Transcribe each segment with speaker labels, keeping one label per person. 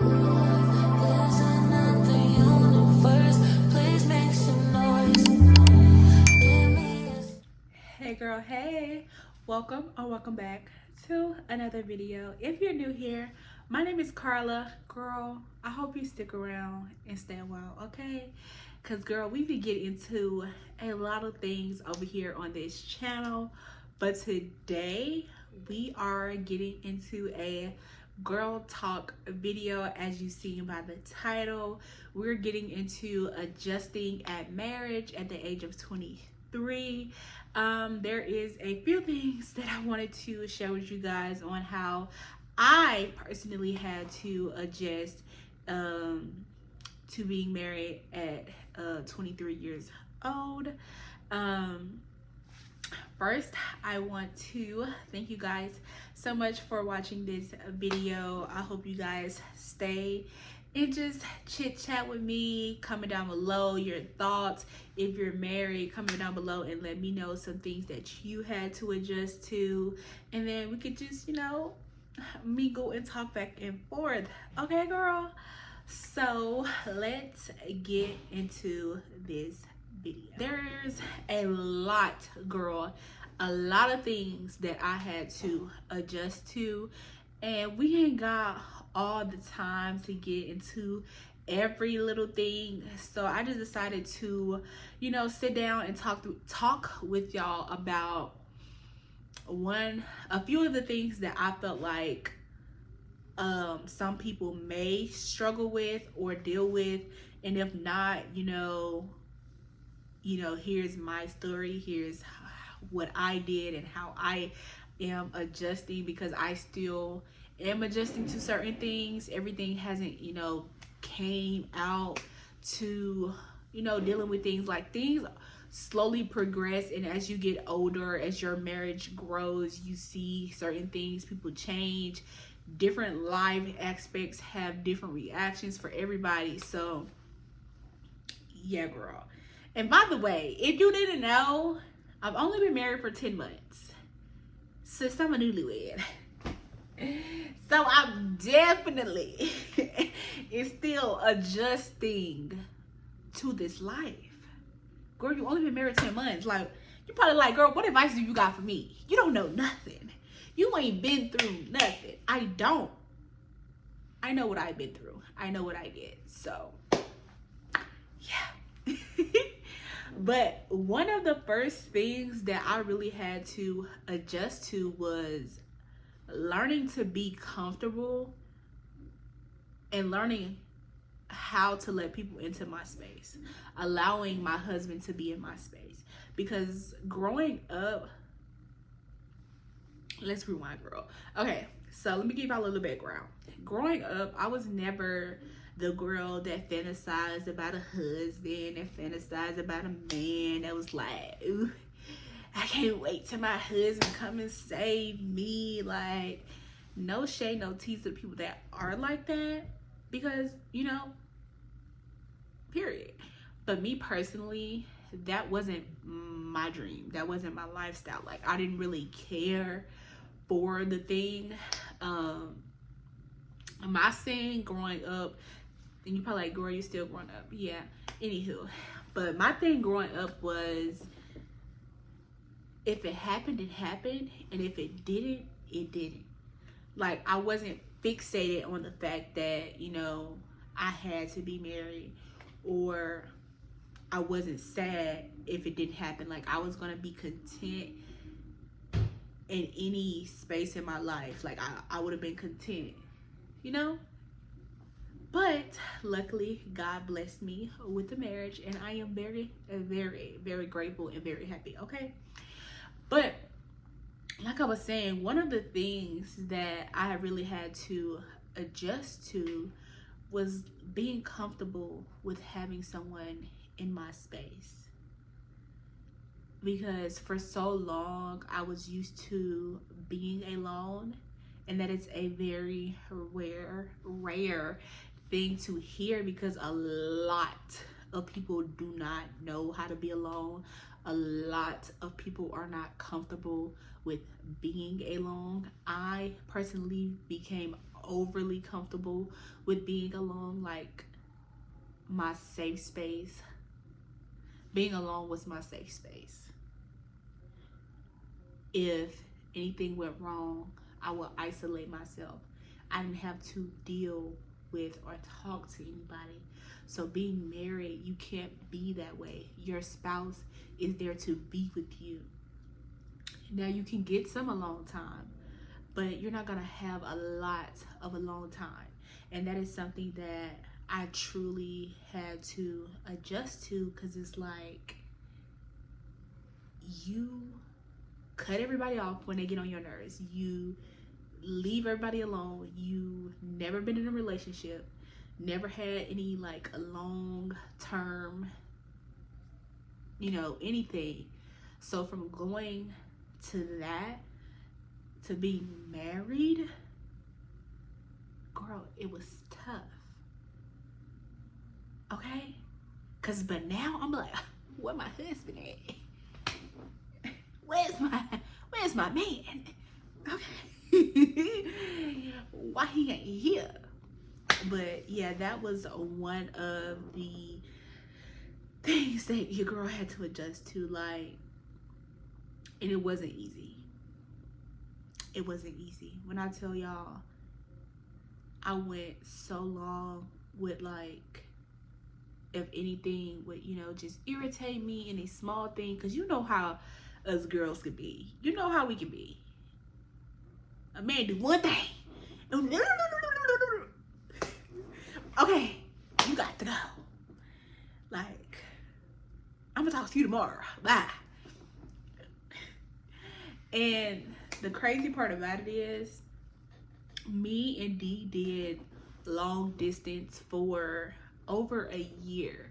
Speaker 1: There's another universe. Please make some noise. Give me a
Speaker 2: Hey girl, hey, welcome or welcome back to another video. If you're new here, my name is Carla. Girl, I hope you stick around and stay a while, okay? Because girl, we be getting into a lot of things over here on this channel, but today we are getting into a girl talk video. As you seen by the title, we're getting into adjusting at marriage at the age of 23. There is a few things that I wanted to share with you guys on how I personally had to adjust to being married at 23 years old. Um, First, I want to thank you guys so much for watching this video. I hope you guys stay and just chit chat with me. Comment down below your thoughts. If you're married, comment down below and let me know some things that you had to adjust to, and then we could just, mingle and talk back and forth. Okay, girl? So let's get into this video. There's a lot, girl, a lot of things that I had to adjust to, and we ain't got all the time to get into every little thing. So I just decided to, sit down and talk with y'all about a few of the things that I felt like some people may struggle with or deal with. And if not, here's my story, here's what I did and how I am adjusting, because I still am adjusting to certain things. Everything hasn't, came out to, dealing with things. Like, things slowly progress, and as you get older, as your marriage grows, you see certain things, people change, different life aspects have different reactions for everybody. So yeah, girl. And by the way, if you didn't know, I've only been married for 10 months. Since I'm a newlywed. So I'm definitely is still adjusting to this life. Girl, you only been married 10 months. Like, you're probably like, girl, what advice do you got for me? You don't know nothing. You ain't been through nothing. I don't. I know what I've been through. I know what I did. So yeah. But one of the first things that I really had to adjust to was learning to be comfortable and learning how to let people into my space, allowing my husband to be in my space. Because growing up, let's rewind, girl. Okay, so let me give y'all a little background. Growing up, I was never the girl that fantasized about a husband and fantasized about a man that was like, ooh, I can't wait till my husband come and save me. Like, no shade, no tea to the people that are like that, because, period. But me personally, that wasn't my dream. That wasn't my lifestyle. Like, I didn't really care for the thing. My thing growing up, and you probably like, girl, you still growing up. Yeah, anywho. But my thing growing up was, if it happened, it happened. And if it didn't, it didn't. Like, I wasn't fixated on the fact that, I had to be married, or I wasn't sad if it didn't happen. Like, I was going to be content in any space in my life. Like, I would have been content, But luckily, God blessed me with the marriage, and I am very, very, very grateful and very happy, okay? But like I was saying, one of the things that I really had to adjust to was being comfortable with having someone in my space. Because for so long, I was used to being alone, and that is a very rare thing to hear, because a lot of people do not know how to be alone. A lot of people are not comfortable with being alone. I personally became overly comfortable with being alone. Like, my safe space, being alone was my safe space. If anything went wrong, I would isolate myself. I didn't have to deal with or talk to anybody. So being married, you can't be that way. Your spouse is there to be with you. Now you can get some alone time, but you're not gonna have a lot of alone time. And that is something that I truly had to adjust to, because it's like, you cut everybody off when they get on your nerves. You leave everybody alone. You never been in a relationship, never had any like a long term, anything. So from going to that to being married, girl, it was tough. Okay? But now I'm like, where my husband at? Where's my man? Okay. Why he ain't here? But yeah, that was one of the things that your girl had to adjust to, like, and it wasn't easy. It wasn't easy. When I tell y'all, I went so long with, like, if anything would, just irritate me, any small thing, because you know how us girls could be. You know how we can be. A man do one thing. Okay, you got to go. Like, I'm gonna talk to you tomorrow. Bye. And the crazy part about it is, me and Dee did long distance for over a year.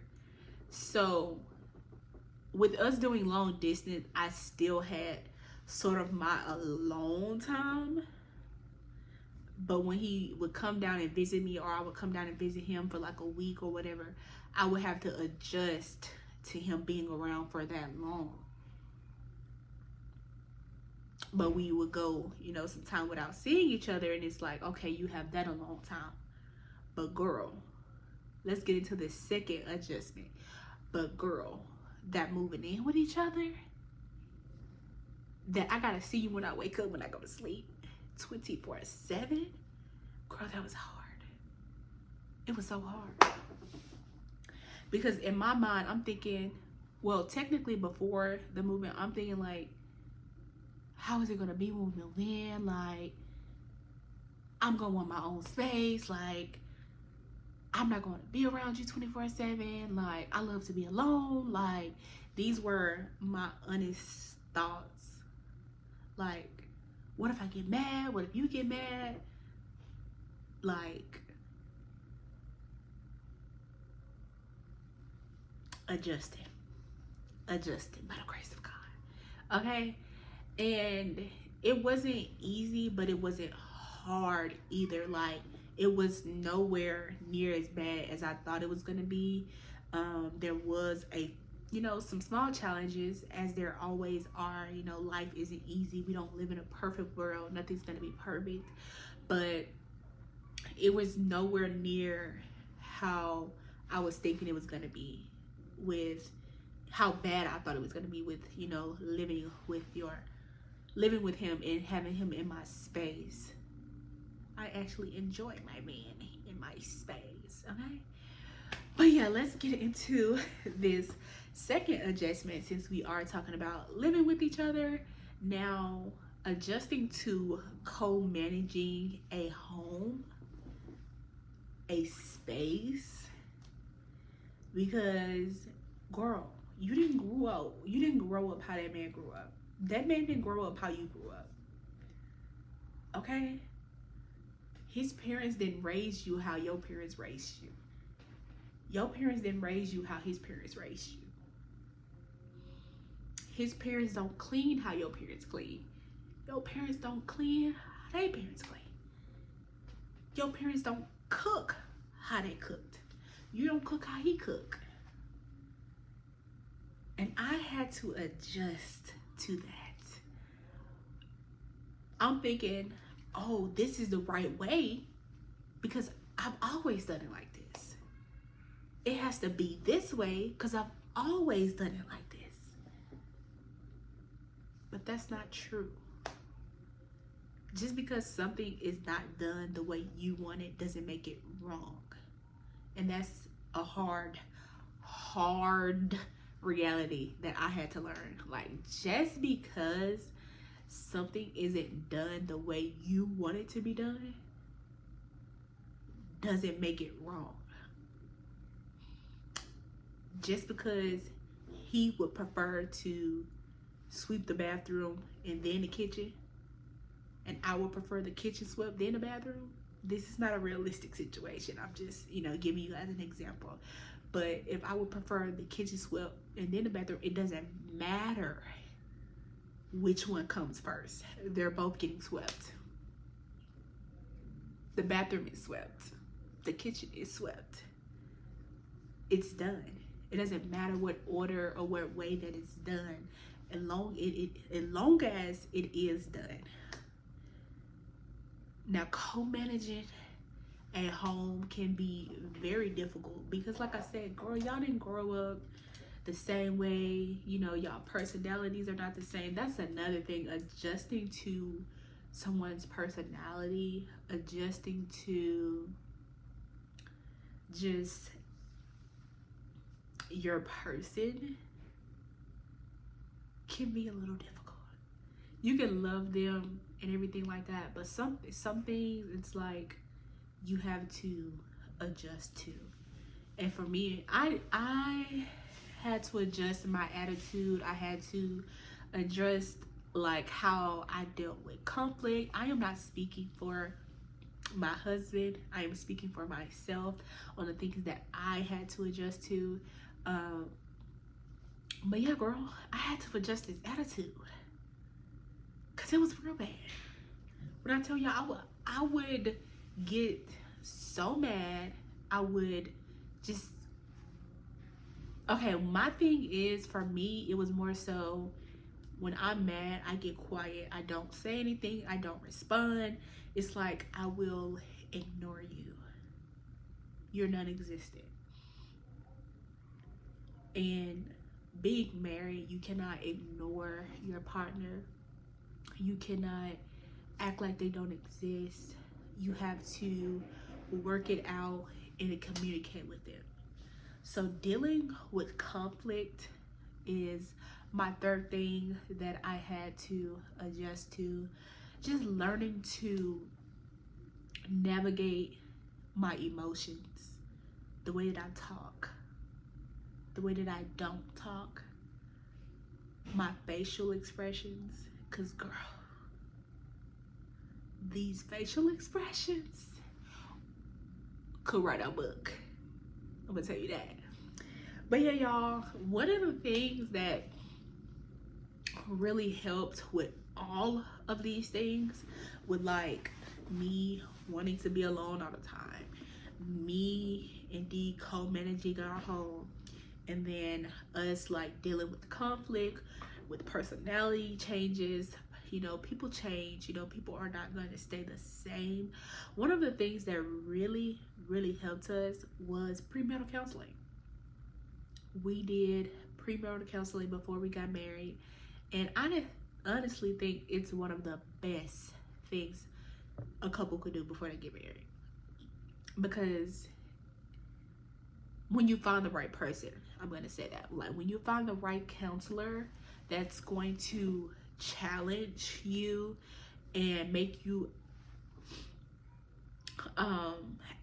Speaker 2: So with us doing long distance, I still had sort of my alone time. But when he would come down and visit me, or I would come down and visit him for like a week or whatever, I would have to adjust to him being around for that long. But we would go, some time without seeing each other, and it's like, okay, you have that alone time. But girl, let's get into the second adjustment. But girl, that moving in with each other, that I gotta see you when I wake up, when I go to sleep, 24/7, girl, that was hard. It was so hard. Because in my mind, I'm thinking, well, technically before the movement, I'm thinking like, how is it gonna be when we move in? Like, I'm gonna want my own space. Like, I'm not gonna be around you 24/7. Like, I love to be alone. Like, these were my honest thoughts. Like, what if I get mad? What if you get mad? Like, adjusting by the grace of God. Okay? And it wasn't easy, but it wasn't hard either. Like, it was nowhere near as bad as I thought it was gonna be. There was some small challenges, as there always are. Life isn't easy. We don't live in a perfect world. Nothing's gonna be perfect. But it was nowhere near how I was thinking it was gonna be, with how bad I thought it was gonna be with, living with him and having him in my space. I actually enjoy my man in my space, okay? But yeah, let's get into this second adjustment, since we are talking about living with each other. Now, adjusting to co-managing a home, a space, because girl, you didn't grow up how that man grew up. That man didn't grow up how you grew up. Okay? His parents didn't raise you how your parents raised you. Your parents didn't raise you how his parents raised you. His parents don't clean how your parents clean. Your parents don't clean how their parents clean. Your parents don't cook how they cooked. You don't cook how he cooked. And I had to adjust to that. I'm thinking, oh, this is the right way. because I've always done it like this. It has to be this way because I've always done it like this. But that's not true. Just because something is not done the way you want it doesn't make it wrong. And that's a hard reality that I had to learn. Like, just because something isn't done the way you want it to be done doesn't make it wrong. Just because he would prefer to sweep the bathroom and then the kitchen, and I would prefer the kitchen swept then the bathroom, this is not a realistic situation. I'm just, giving you as an example. But if I would prefer the kitchen swept and then the bathroom, it doesn't matter which one comes first. They're both getting swept. The bathroom is swept. The kitchen is swept. It's done. It doesn't matter what order or what way that it's done, as long as it is done. Now, co-managing at home can be very difficult because, like I said, girl, y'all didn't grow up the same way. Y'all personalities are not the same. That's another thing. Adjusting to someone's personality, adjusting to just your person can be a little difficult. You can love them and everything like that, but some things it's like you have to adjust to. And for me, I had to adjust my attitude. I had to adjust like how I dealt with conflict. I am not speaking for my husband. I am speaking for myself on the things that I had to adjust to. But yeah, girl, I had to adjust his attitude because it was real bad. When I tell y'all, I would get so mad. I would just, okay, my thing is, for me, it was more so when I'm mad, I get quiet. I don't say anything. I don't respond. It's like I will ignore you. You're non-existent. And being married, you cannot ignore your partner. You cannot act like they don't exist. You have to work it out and communicate with them. So dealing with conflict is my third thing that I had to adjust to. Just learning to navigate my emotions, the way that I talk, the way that I don't talk, my facial expressions. Because, girl, these facial expressions could write a book. I'm gonna tell you that. But yeah, y'all, one of the things that really helped with all of these things, with like me wanting to be alone all the time, me indeed co-managing our home, and then us like dealing with conflict, with personality changes. People change. People are not going to stay the same. One of the things that really helped us was premarital counseling. We did premarital counseling before we got married, and I honestly think it's one of the best things a couple could do before they get married, because when you find the right person, I'm going to say that, like when you find the right counselor that's going to challenge you and make you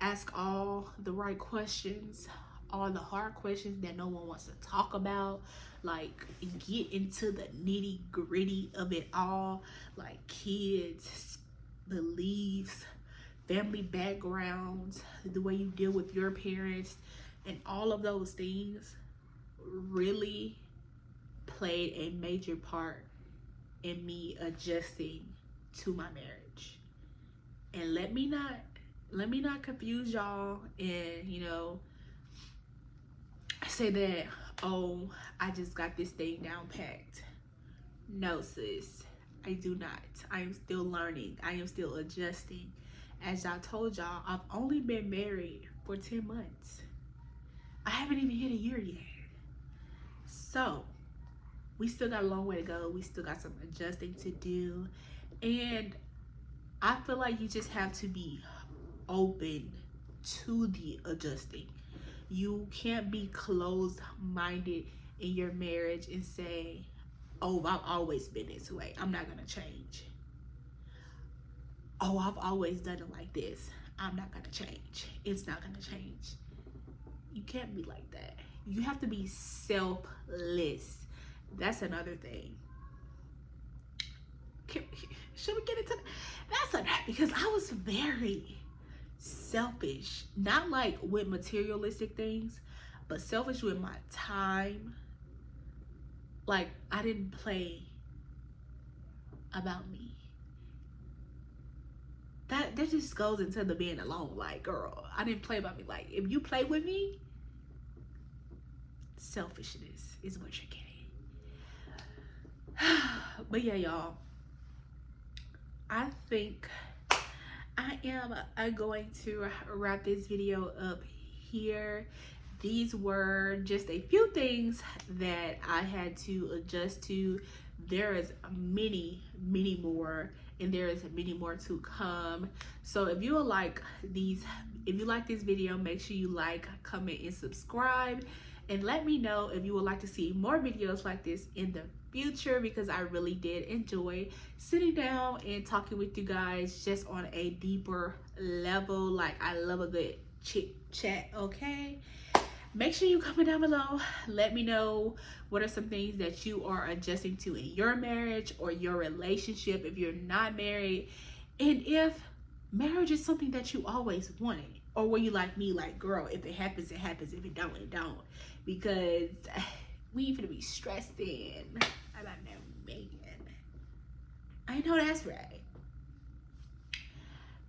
Speaker 2: ask all the right questions, all the hard questions that no one wants to talk about, like get into the nitty gritty of it all, like kids, beliefs, family backgrounds, the way you deal with your parents, and all of those things really played a major part in me adjusting to my marriage. And let me not confuse y'all and say that, oh, I just got this thing down packed. No, sis, I do not. I am still learning. I am still adjusting. As I told y'all, I've only been married for 10 months. I haven't even hit a year yet. So we still got a long way to go. We still got some adjusting to do. And I feel like you just have to be open to the adjusting. You can't be closed minded in your marriage and say, oh, I've always been this way. I'm not going to change. Oh, I've always done it like this. I'm not going to change. It's not going to change. You can't be like that. You have to be selfless. That's another thing. Should we get into that? That's because I was very selfish, not like with materialistic things, but selfish with my time. Like, I didn't play about me. That just goes into the being alone. Like, girl, I didn't play about me. Like, if you play with me, selfishness is what you're getting. But yeah, y'all, I think I am going to wrap this video up here. These were just a few things that I had to adjust to. There is many more, and there is many more to come. So if you like this video, make sure you like, comment, and subscribe, and let me know if you would like to see more videos like this in the future, because I really did enjoy sitting down and talking with you guys just on a deeper level. Like, I love a good chit chat. Okay, make sure you comment down below. Let me know what are some things that you are adjusting to in your marriage or your relationship if you're not married, and if marriage is something that you always wanted, or were you like me, like, girl, if it happens, it happens. If it don't, it don't. Because we ain't finna be stressed in about no man. I know that's right.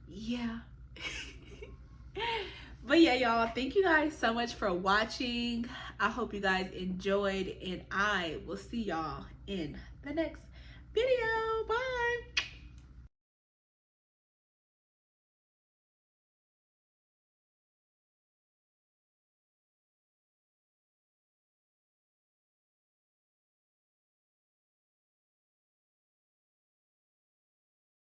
Speaker 2: Yeah. But yeah, y'all, thank you guys so much for watching. I hope you guys enjoyed, and I will see y'all in the next video. Bye.